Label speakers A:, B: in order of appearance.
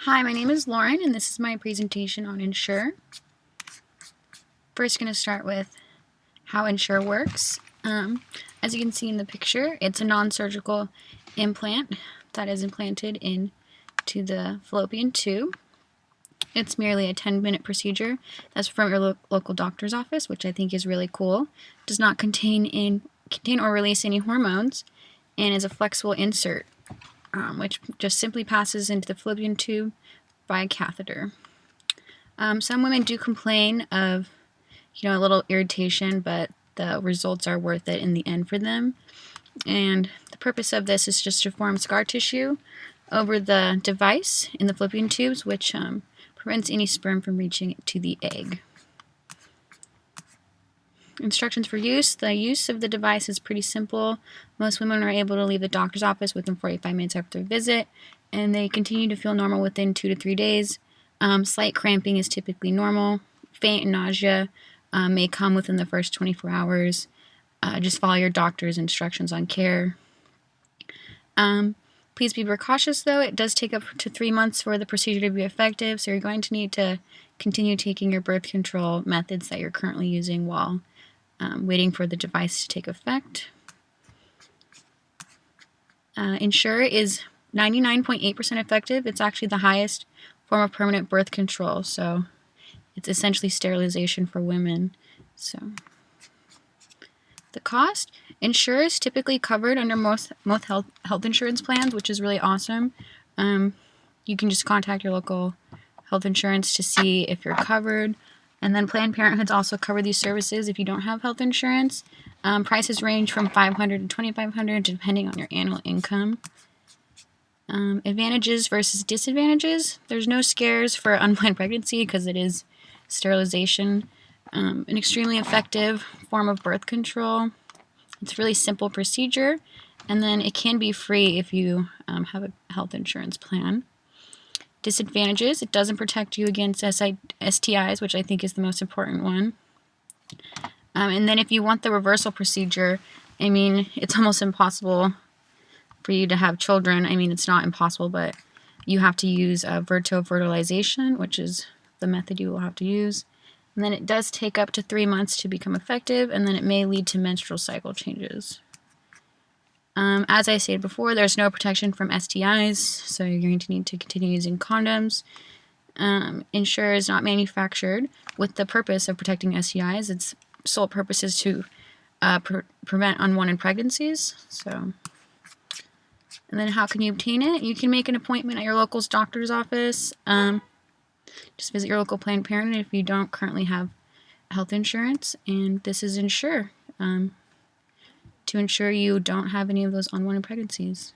A: Hi, my name is Lauren, and this is my presentation on Essure. First, going to start with how Essure works. As you can see in the picture, it's a non-surgical implant that is implanted into the fallopian tube. It's merely a 10-minute procedure that's from your local doctor's office, which I think is really cool. It does not contain or release any hormones, and is a flexible insert, which just simply passes into the fallopian tube by a catheter. Some women do complain of, a little irritation, but the results are worth it in the end for them. And the purpose of this is just to form scar tissue over the device in the fallopian tubes, which prevents any sperm from reaching to the egg. Instructions for use. The use of the device is pretty simple. Most women are able to leave the doctor's office within 45 minutes after their visit, and they continue to feel normal within 2 to 3 days. Slight cramping is typically normal. Faint and nausea may come within the first 24 hours. Just follow your doctor's instructions on care. Please be precautious, though. It does take up to 3 months for the procedure to be effective, so you're going to need to continue taking your birth control methods that you're currently using while waiting for the device to take effect. Essure is 99.8% effective. It's actually the highest form of permanent birth control, so it's essentially sterilization for women. So the cost. Essure is typically covered under most health insurance plans, which is really awesome. You can just contact your local health insurance to see if you're covered. And then Planned Parenthood's also cover these services if you don't have health insurance. Prices range from $500 to $2,500 depending on your annual income. Advantages versus disadvantages. There's no scares for unplanned pregnancy because it is sterilization. An extremely effective form of birth control. It's a really simple procedure, and then it can be free if you have a health insurance plan. Disadvantages, it doesn't protect you against STIs, which I think is the most important one. And then if you want the reversal procedure, it's almost impossible for you to have children. It's not impossible, but you have to use fertilization, which is the method you will have to use. And then it does take up to 3 months to become effective, and then it may lead to menstrual cycle changes. As I stated before, there's no protection from STIs, so you're going to need to continue using condoms. Essure is not manufactured with the purpose of protecting STIs. Its sole purpose is to prevent unwanted pregnancies. And then how can you obtain it? You can make an appointment at your local doctor's office. Just visit your local Planned Parenthood if you don't currently have health insurance. And this is Essure, to ensure you don't have any of those unwanted pregnancies.